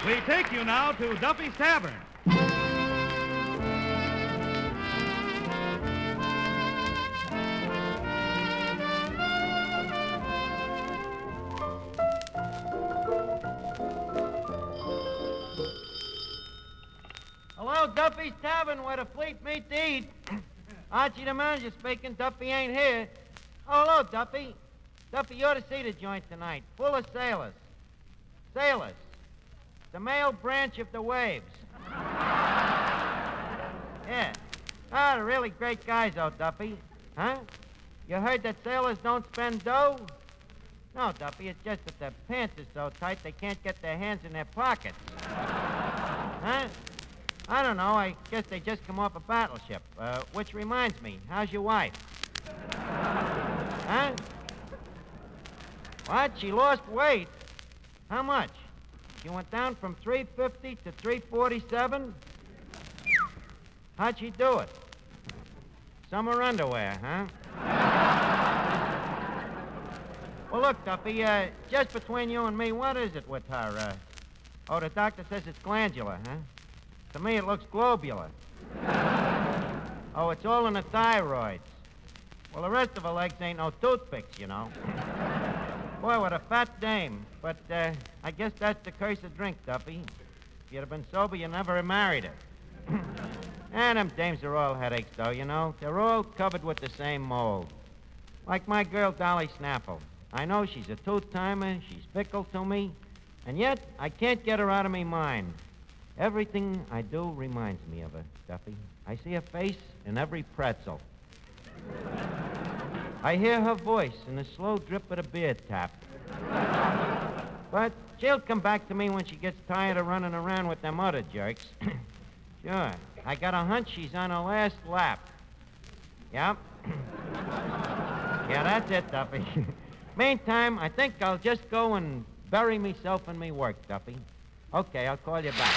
We take you now to Duffy's Tavern. Hello, Duffy's Tavern, where the fleet meet to eat. Archie the manager speaking. Duffy ain't here. Oh, hello, Duffy. Duffy, you ought to see the joint tonight. Full of sailors. Sailors. The male branch of the waves. Yeah. Ah, they're really great guys, though, Duffy. Huh? You heard that sailors don't spend dough? No, Duffy, it's just that their pants are so tight they can't get their hands in their pockets. Huh? I don't know. I guess they just come off a battleship. Which reminds me, how's your wife? Huh? What? She lost weight? How much? She went down from 350 to 347? How'd she do it? Summer underwear, huh? Well, look, Duffy, just between you and me, what is it with her? Oh, the doctor says it's glandular, huh? To me, it looks globular. Oh, it's all in the thyroids. Well, the rest of her legs ain't no toothpicks, you know. Boy, what a fat dame. But, I guess that's the curse of drink, Duffy. If you'd have been sober, you never have married her. And them dames are all headaches, though, you know. They're all covered with the same mold. Like my girl, Dolly Snapple. I know she's a two-timer, she's fickle to me, and yet I can't get her out of me mind. Everything I do reminds me of her, Duffy. I see her face in every pretzel. I hear her voice in the slow drip of the beer tap. But she'll come back to me when she gets tired of running around with them other jerks. Sure. I got a hunch she's on her last lap. Yep. Yeah, that's it, Duffy. Meantime, I think I'll just go and bury myself in me work, Duffy. Okay, I'll call you back.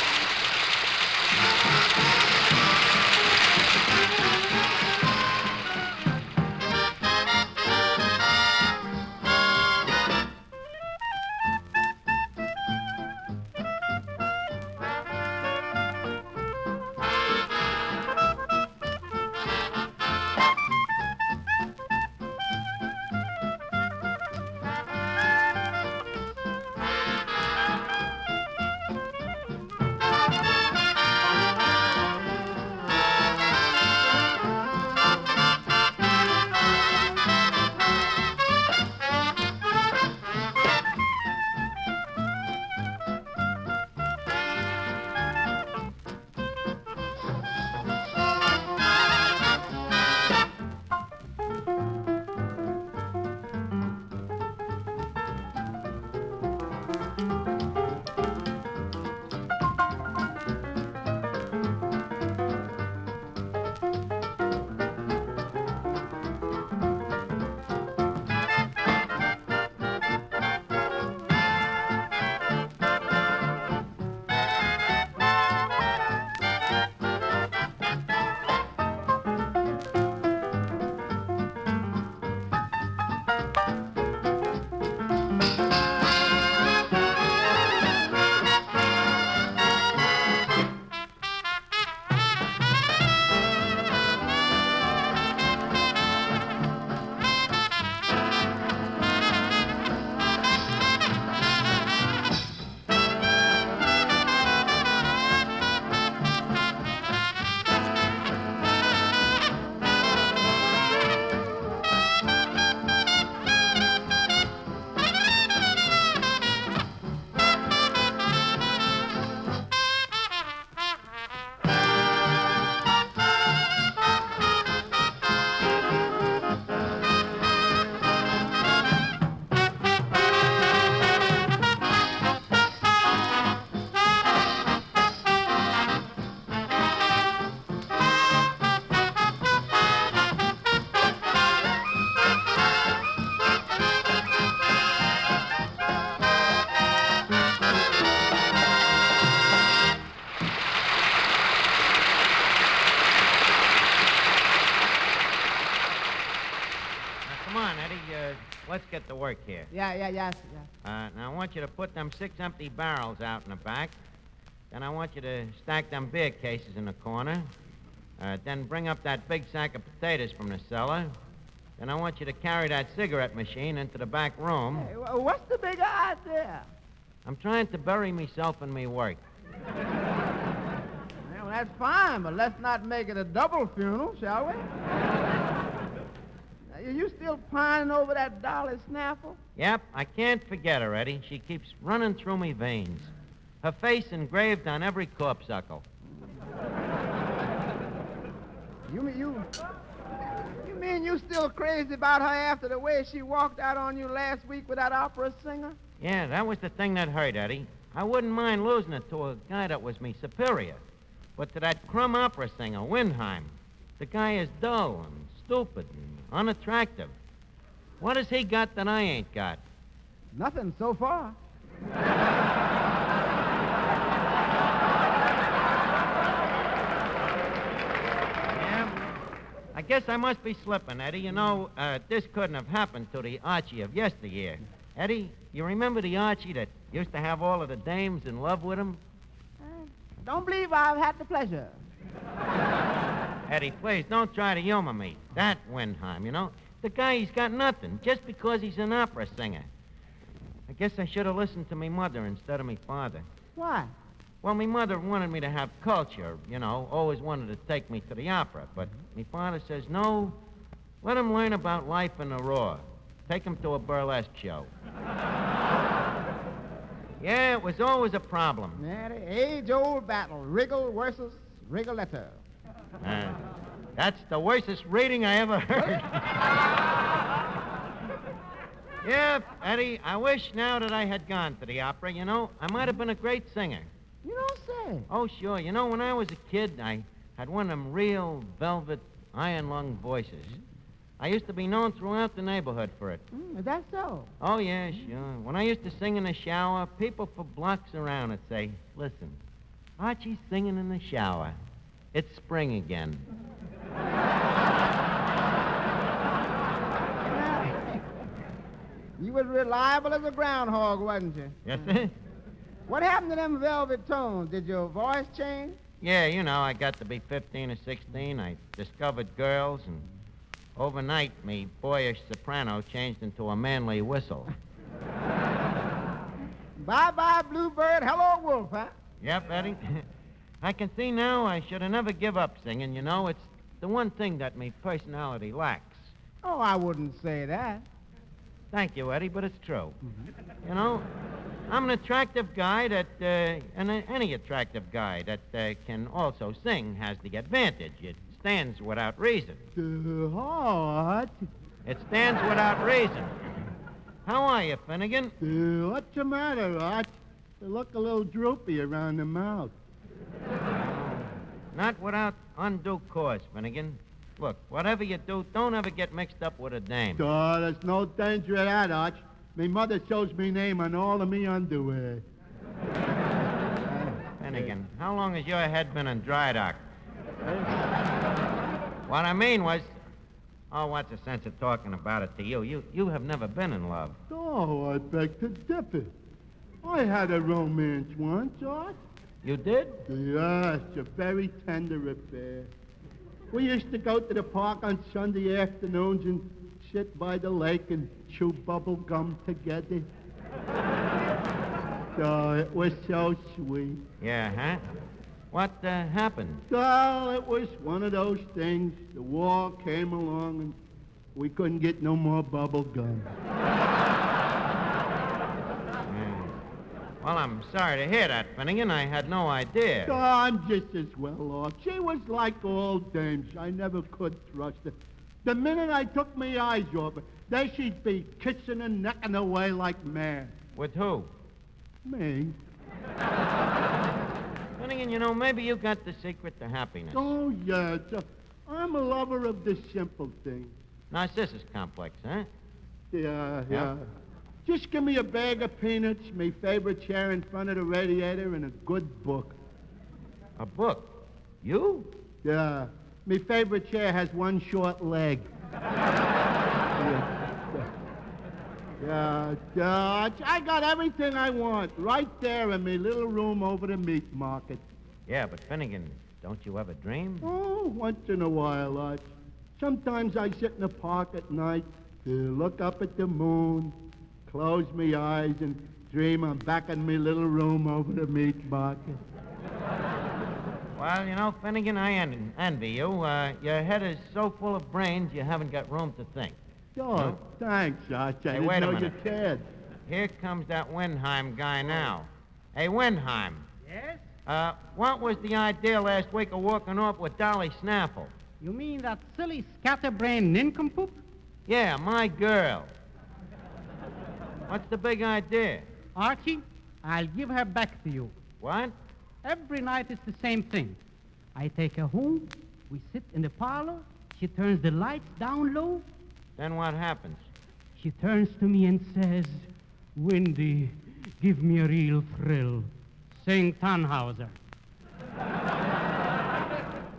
Let's get to work here. Yes. Now, I want you to put them 6 empty barrels out in the back. Then I want you to stack them beer cases in the corner. Then bring up that big sack of potatoes from the cellar. Then I want you to carry that cigarette machine into the back room. Hey, what's the big idea? I'm trying to bury myself in me work. Yeah, well, that's fine, but let's not make it a double funeral, shall we? Now, you still pining over that Dolly Snaffle? Yep, I can't forget her, Eddie. She keeps running through me veins. Her face engraved on every corpuscle. You mean you still crazy about her after the way she walked out on you last week with that opera singer? Yeah, that was the thing that hurt, Eddie. I wouldn't mind losing it to a guy that was me superior. But to that crumb opera singer, Windheim, the guy is dull and stupid and unattractive. What has he got that I ain't got? Nothing so far. I guess I must be slipping, Eddie. You know, this couldn't have happened to the Archie of yesteryear. Eddie, you remember the Archie that used to have all of the dames in love with him? Don't believe I've had the pleasure. Eddie, please, don't try to humor me. That Windheim, you know. The guy, he's got nothing, just because he's an opera singer. I guess I should have listened to me mother instead of me father. Why? Well, me mother wanted me to have culture, you know, always wanted to take me to the opera. But me father says, no, let him learn about life in the raw. Take him to a burlesque show. Yeah, it was always a problem. Yeah, the age-old battle, wriggle versus wriggleetta. That's the worstest reading I ever heard. Yeah, Eddie, I wish now that I had gone to the opera, you know. I might have been a great singer. You don't say. Oh, sure. You know, when I was a kid, I had one of them real velvet, iron-lung voices. I used to be known throughout the neighborhood for it. Is that so? Oh, yeah, sure. When I used to sing in the shower, people for blocks around would say, listen, Archie's singing in the shower. It's spring again. You was reliable as a groundhog, wasn't you? Yes, sir? What happened to them velvet tones? Did your voice change? Yeah, you know, I got to be 15 or 16. I discovered girls, and overnight, me boyish soprano changed into a manly whistle. Bye-bye, bluebird. Hello, wolf, huh? Yep, Eddie. I can see now I should have never give up singing, you know. It's the one thing that me personality lacks. Oh, I wouldn't say that. Thank you, Eddie, but it's true. You know, I'm an attractive guy that, and any attractive guy that can also sing has the advantage. It stands without reason. What? It stands without reason. How are you, Finnegan? What's the matter, Art? You look a little droopy around the mouth. Not without undue cause, Finnegan. Look, whatever you do, don't ever get mixed up with a dame. Oh, there's no danger of that, Arch. Me mother shows me name on all of me underwear. Finnegan, how long has your head been in dry dock? What I mean was, oh, what's the sense of talking about it to you? You have never been in love. Oh, I beg to differ. I had a romance once, Art. You did? Yes, a very tender affair. We used to go to the park on Sunday afternoons and sit by the lake and chew bubble gum together. Oh, it was so sweet. Yeah, huh? What happened? Well, it was one of those things. The war came along and we couldn't get no more bubble gum. Well, I'm sorry to hear that, Finnegan. I had no idea. Oh, I'm just as well off. She was like all dames. I never could trust her. The minute I took my eyes off her, there she'd be kissing and necking away like mad. With who? Me? Finnegan, you know, maybe you got the secret to happiness. Oh, yes. I'm a lover of the simple things. Narcissus complex, huh? Yeah. Just give me a bag of peanuts, my favorite chair in front of the radiator, and a good book. A book? You? Yeah. My favorite chair has one short leg. I got everything I want right there in my little room over the meat market. Yeah, but Finnegan, don't you ever dream? Oh, once in a while, Arch. Sometimes I sit in the park at night to look up at the moon, close my eyes, and dream I'm back in my little room over the meat market. Well, you know, Finnegan, I envy you. Your head is so full of brains, you haven't got room to think. Oh, No? thanks, Arch. I Hey, didn't wait a know you minute. cared. Here comes that Windheim guy now. Hey, Windheim. Yes? What was the idea last week of walking off with Dolly Snaffle? You mean that silly scatterbrain nincompoop? Yeah, my girl. What's the big idea? Archie, I'll give her back to you. What? Every night it's the same thing. I take her home, we sit in the parlor, she turns the lights down low, Then what happens? she turns to me and says, Windy, give me a real thrill. Sing Tannhauser.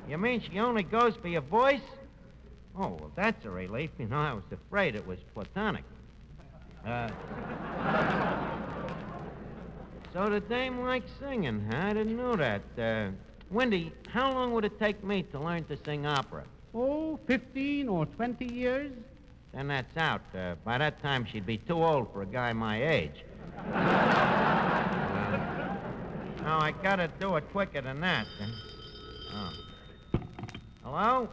You mean she only goes for your voice? Oh, well, that's a relief. You know, I was afraid it was platonic. So the dame likes singing, huh? I didn't know that. Wendy, how long would it take me to learn to sing opera? Oh, 15 or 20 years? Then that's out. By that time, she'd be too old for a guy my age. No, I gotta do it quicker than that. Oh. Hello?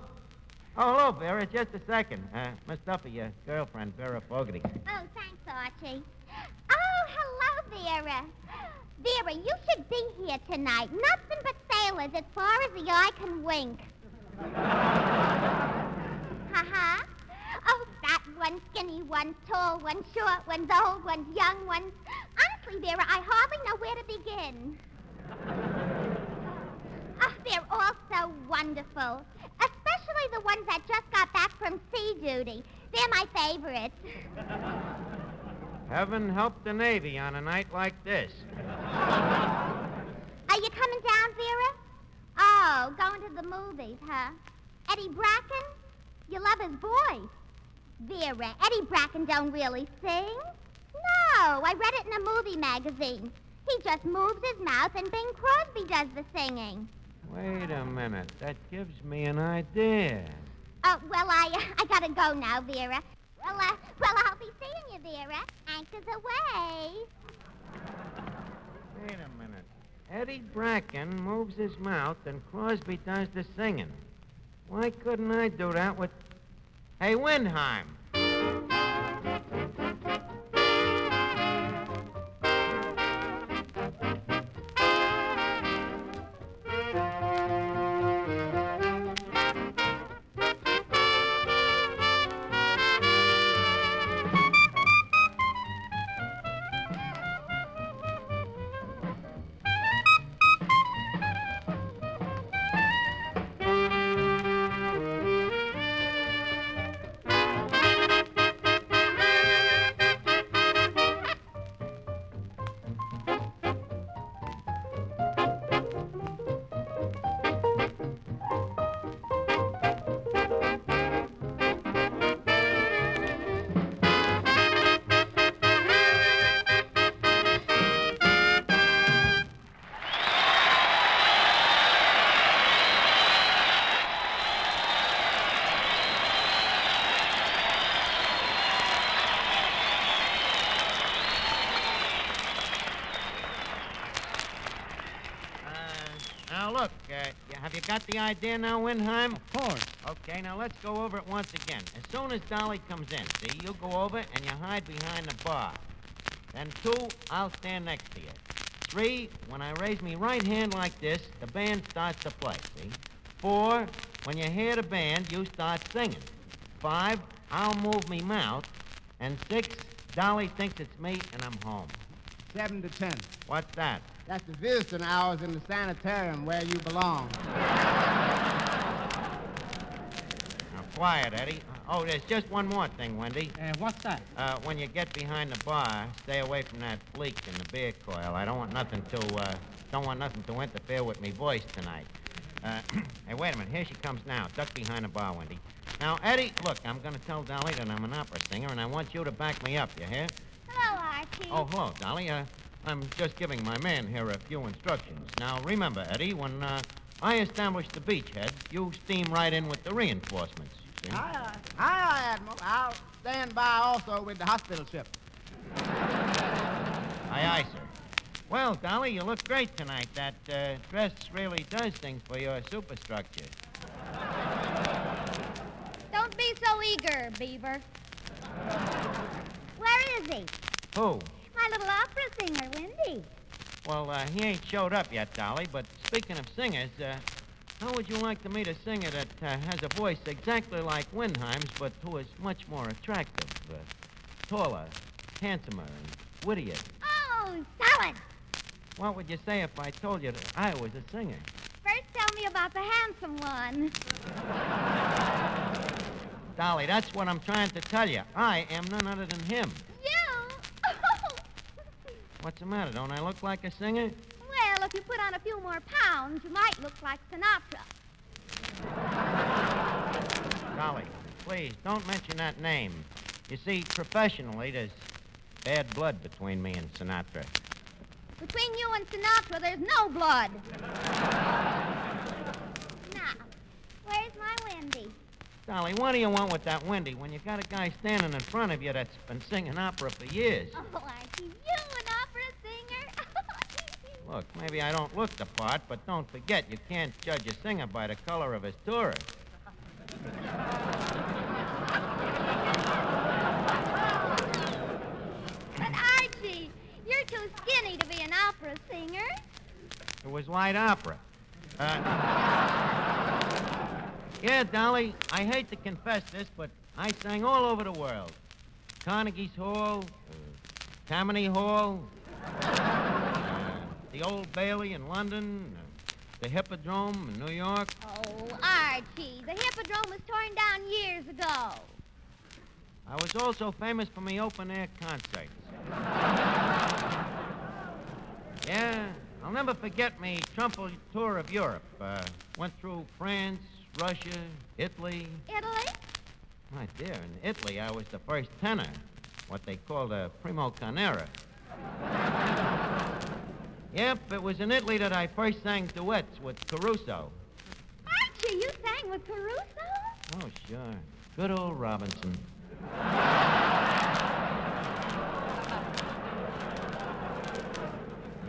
Oh, hello, Vera. Just a second. Miss Duffy, your girlfriend, Vera Fogarty. Oh, thanks, Archie. Oh, hello, Vera. Vera, you should be here tonight. Nothing but sailors as far as the eye can wink. Ha-ha. Oh, fat ones, skinny ones, tall ones, short ones, old ones, young ones. Honestly, Vera, I hardly know where to begin. Oh, they're all so wonderful. Especially the ones that just got back from sea duty. They're my favorites. Heaven help the Navy on a night like this. Are you coming down, Vera? Oh, going to the movies, huh? Eddie Bracken? You love his voice. Vera, Eddie Bracken don't really sing. No, I read it in a movie magazine. He just moves his mouth and Bing Crosby does the singing. Wait a minute. That gives me an idea. Oh, well, I gotta go now, Vera. Well, I'll be seeing you, Vera. Anchors away. Wait a minute. Eddie Bracken moves his mouth and Crosby does the singing. Why couldn't I do that with... Hey, Windheim. Now, look, have you got the idea now, Windheim? Of course. Okay, now let's go over it once again. As soon as Dolly comes in, see, you go over and you hide behind the bar. Then 2, I'll stand next to you. 3, when I raise me right hand like this, the band starts to play, see? 4, when you hear the band, you start singing. 5, I'll move me mouth. And 6, Dolly thinks it's me and I'm home. 7 to 10. What's that? That's the visiting hours in the sanitarium where you belong. Now, quiet, Eddie. Oh, there's just one more thing, Wendy. What's that? When you get behind the bar, stay away from that bleak in the beer coil. I don't want nothing to interfere with me voice tonight. Hey, wait a minute. Here she comes now. Duck behind the bar, Wendy. Now, Eddie, look, I'm going to tell Dolly that I'm an opera singer, and I want you to back me up, you hear? Hello, Archie. Oh, hello, Dolly. I'm just giving my man here a few instructions. Now, remember, Eddie, when I establish the beachhead, you steam right in with the reinforcements. See? Aye, Admiral. I'll stand by also with the hospital ship. Aye, sir. Well, Dolly, you look great tonight. That dress really does things for your superstructure. Don't be so eager, Beaver. Where is he? Who? My little opera singer, Wendy. Well, he ain't showed up yet, Dolly, but speaking of singers, how would you like to meet a singer that has a voice exactly like Windheim's, but who is much more attractive, taller, handsomer, and wittier? Oh, solid. What would you say if I told you that I was a singer? First, tell me about the handsome one. Dolly, that's what I'm trying to tell you. I am none other than him. You? What's the matter? Don't I look like a singer? Well, if you put on a few more pounds, you might look like Sinatra. Dolly, please, don't mention that name. You see, professionally, there's bad blood between me and Sinatra. Between you and Sinatra, there's no blood. Now, where's my Wendy? Dolly, what do you want with that Wendy when you got a guy standing in front of you that's been singing opera for years? Oh, Archie, you an opera singer? Look, maybe I don't look the part, but don't forget, you can't judge a singer by the color of his tourist. But Archie, you're too skinny to be an opera singer. It was light opera. Yeah, Dolly, I hate to confess this, but I sang all over the world. Carnegie's Hall, Tammany Hall, the Old Bailey in London, the Hippodrome in New York. Oh, Archie, the Hippodrome was torn down years ago. I was also famous for my open-air concerts. Yeah, I'll never forget me trumpet tour of Europe. Went through France, Russia, Italy. Italy? My dear, in Italy I was the first tenor, what they called a primo canera. Yep, it was in Italy that I first sang duets with Caruso. Archie, you sang with Caruso? Oh, sure. Good old Robinson.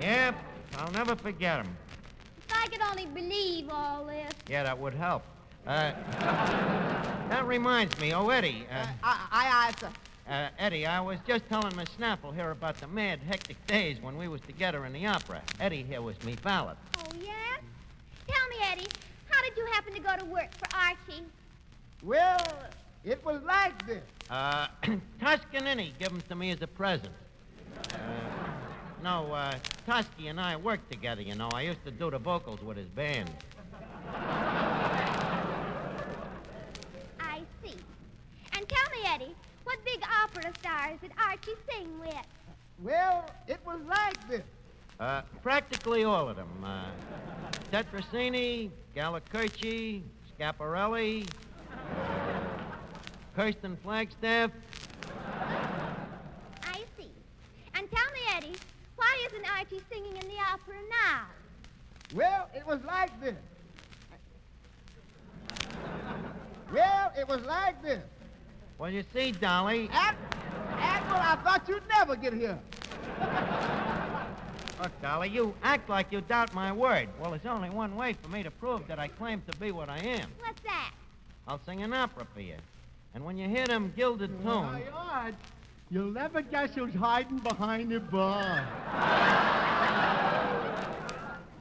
Yep, I'll never forget him. If I could only believe all this. Yeah, that would help. That reminds me. Oh, Eddie. Aye, sir. Eddie, I was just telling Miss Snaffle here about the mad, hectic days when we was together in the opera. Eddie here was me valet. Oh, yeah? Tell me, Eddie, how did you happen to go to work for Archie? Well, it was like this. Toscanini gave them to me as a present. Tosky and I worked together, you know. I used to do the vocals with his band. I see. And tell me, Eddie, what big opera stars did Archie sing with? Well, it was like this. Practically all of them. Tetrasini, Gallicurci, Scaparelli, Kirsten Flagstaff. I see. And tell me, Eddie, why isn't Archie singing in the opera now? Well, it was like this. Well, it was like this. Well, you see, Dolly... Admiral, I thought you'd never get here. Look, Dolly, you act like you doubt my word. Well, there's only one way for me to prove that I claim to be what I am. What's that? I'll sing an opera for you. And when you hear them gilded tones... My God, you'll never guess who's hiding behind the bar.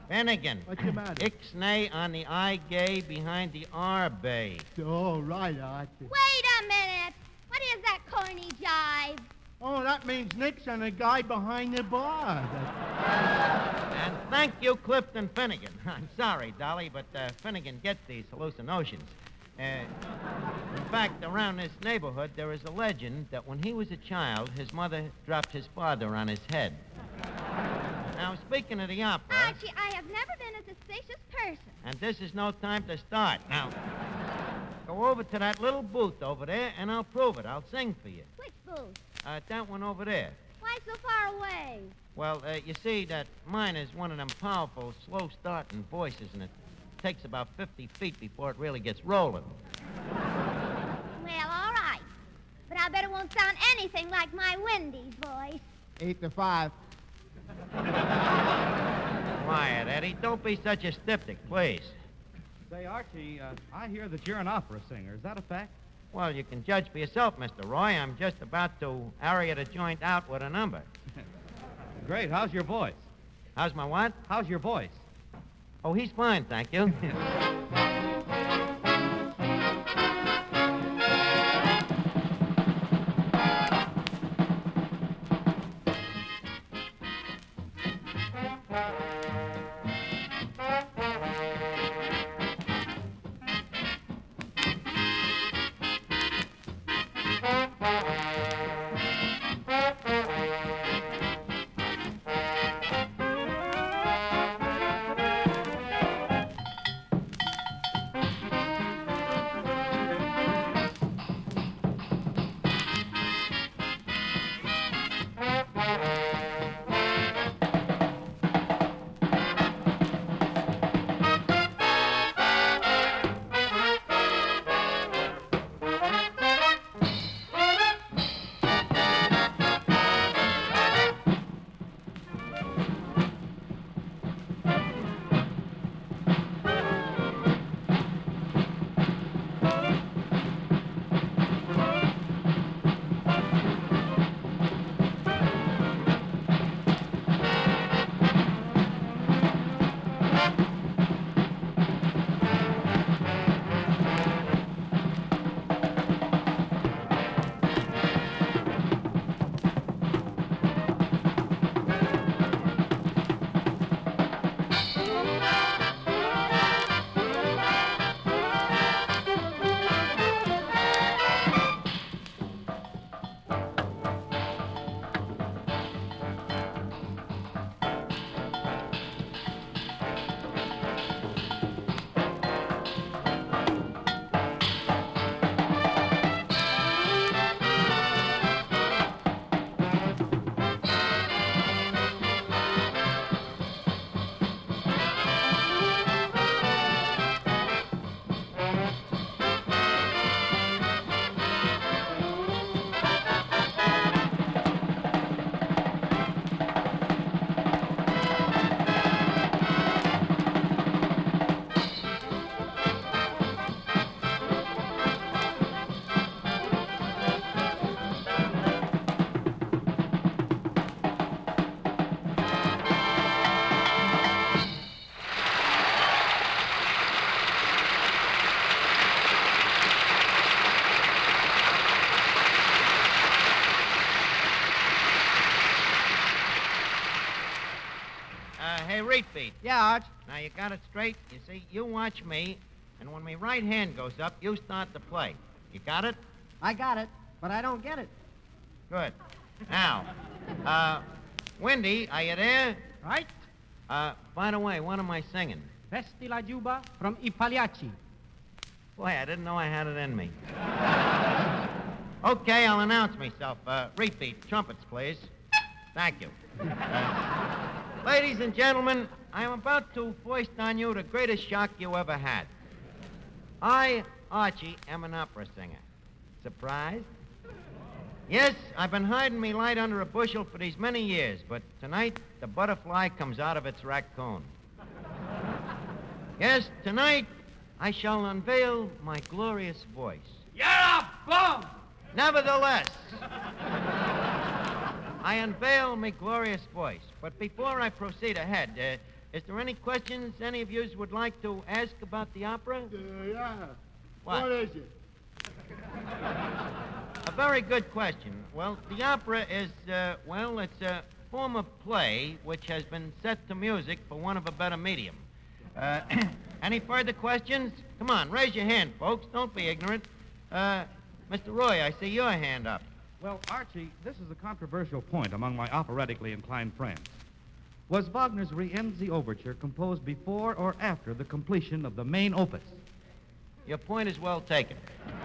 Finnegan. What's the matter? Ixnay on the I gay behind the R bay. Oh, right, Archie. Wait a minute. What is that corny jive? Oh, that means Nick's on the guy behind the bar. And thank you, Clifton Finnegan. I'm sorry, Dolly, but Finnegan gets these hallucinations. In fact, around this neighborhood, there is a legend that when he was a child, his mother dropped his father on his head. Now, speaking of the opera... Archie, I have never been a suspicious person. And this is no time to start. Now, go over to that little booth over there, and I'll prove it. I'll sing for you. Which booth? That one over there. Why so far away? Well, you see, that mine is one of them powerful, slow-starting voices, and it takes about 50 feet before it really gets rolling. Well, all right. But I bet it won't sound anything like my Wendy's voice. 8 to 5. Quiet, Eddie. Don't be such a styptic, please. Say, Archie, I hear that you're an opera singer. Is that a fact? Well, you can judge for yourself, Mr. Roy. I'm just about to aria the joint out with a number. Great. How's your voice? How's my what? How's your voice? Oh, he's fine, thank you. Hey, repeat. Yeah, Arch. Now, you got it straight? You see, you watch me, and when my right hand goes up, you start to play. You got it? I got it, but I don't get it. Good. Now, Wendy, are you there? Right? By the way, what am I singing? Vesti la Juba from I Pagliacci. Boy, I didn't know I had it in me. Okay, I'll announce myself. Repeat. Trumpets, please. Thank you. Ladies and gentlemen, I am about to foist on you the greatest shock you ever had. I, Archie, am an opera singer. Surprised? Yes, I've been hiding me light under a bushel for these many years, but tonight the butterfly comes out of its raccoon. Yes, tonight I shall unveil my glorious voice. You're a bum! Nevertheless, I unveil my glorious voice. But before I proceed ahead, is there any questions any of yous would like to ask about the opera? Yeah. What? What is it? A very good question. Well, the opera is, it's a form of play which has been set to music for want of a better medium. Any further questions? Come on, raise your hand, folks. Don't be ignorant. Mr. Roy, I see your hand up. Well, Archie, this is a controversial point among my operatically inclined friends. Was Wagner's Rienzi Overture composed before or after the completion of the main opus? Your point is well taken.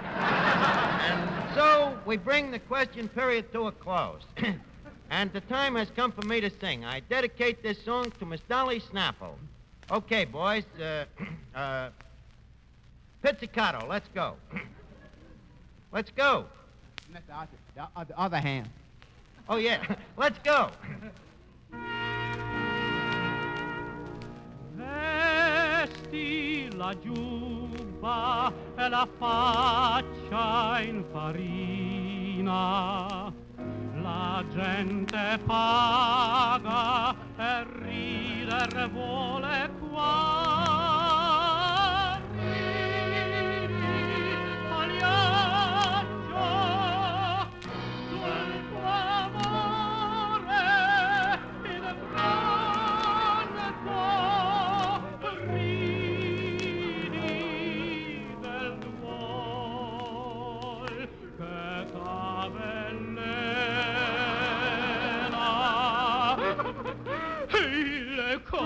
And so we bring the question period to a close. And the time has come for me to sing. I dedicate this song to Miss Dolly Snapple. Okay, boys. Pizzicato, let's go. Let's go. Mr. Archie, the other hand. Oh, yeah. Let's go. Vesti la giubba e la faccia in farina, la gente paga e rider vuole qua. Ridi, pagliaccio, del tuo amore il pranzo. Ridi del duol che t'avvelena il cor.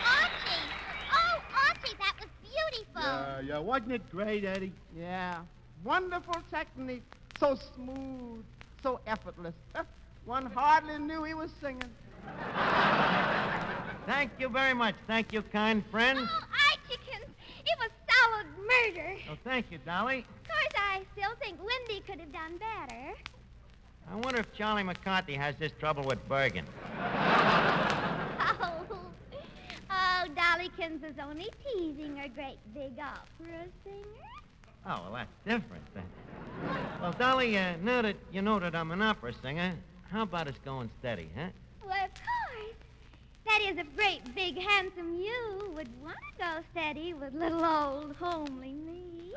Archie! Oh, Archie, that was beautiful. Yeah, wasn't it great, Eddie? Yeah. Wonderful technique. So smooth, so effortless. One hardly knew he was singing. Thank you very much. Thank you, kind friend. Oh, Archiekins, it was solid murder. Oh, thank you, Dolly. Of course, I still think Wendy could have done better. I wonder if Charlie McCarthy has this trouble with Bergen. Oh, Dollykins is only teasing her great big opera singer. Oh, well, that's different then. Well, Dolly, now that you know that I'm an opera singer, how about us going steady, huh? Well, of course. That is, if great, big, handsome you would want to go steady with little old homely me.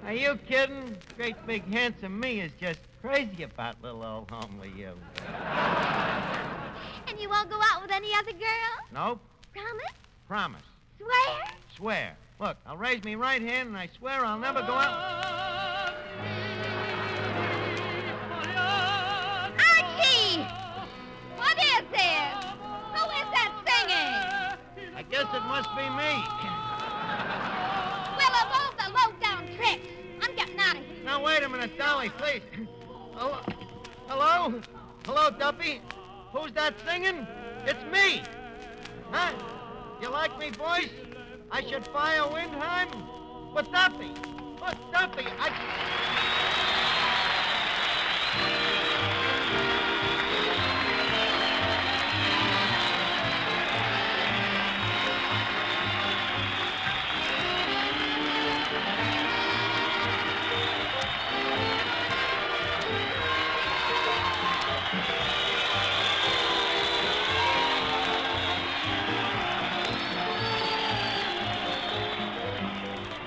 Are you kidding? Great, big, handsome me is just crazy about little old homely you. And you won't go out with any other girl? Nope. Promise? Promise. Swear? Swear. Look, I'll raise me right hand and I swear I'll never go out. Archie! What is this? Who is that singing? I guess it must be me. Well, of all the low-down tricks, I'm getting out of here. Now, wait a minute, Dolly, please. Hello? Hello? Hello, Duffy? Who's that singing? It's me. Huh? You like me, boys? I should fire Windheim? But Duffy! Look, Duffy,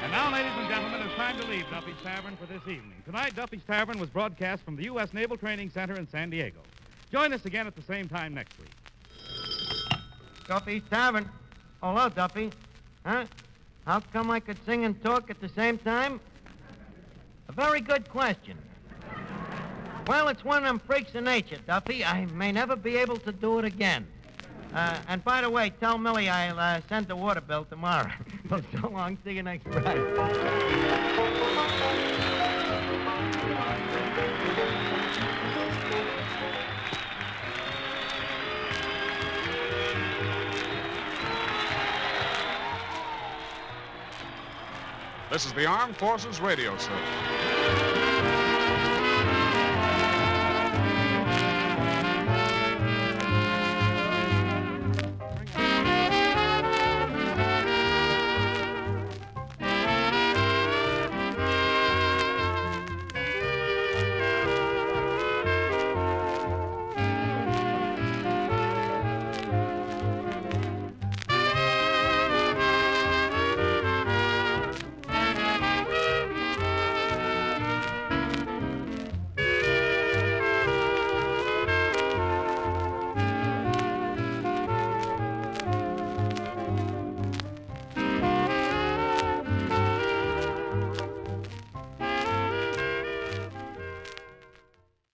And now, ladies and gentlemen, it's time to leave Duffy's Tavern for this evening. Tonight, Duffy's Tavern was broadcast from the U.S. Naval Training Center in San Diego. Join us again at the same time next week. Duffy's Tavern. Oh, hello, Duffy. Huh? How come I could sing and talk at the same time? A very good question. Well, it's one of them freaks of nature, Duffy. I may never be able to do it again. And by the way, tell Millie I'll send the water bill tomorrow. Well, so long. See you next Friday. This is the Armed Forces Radio Service.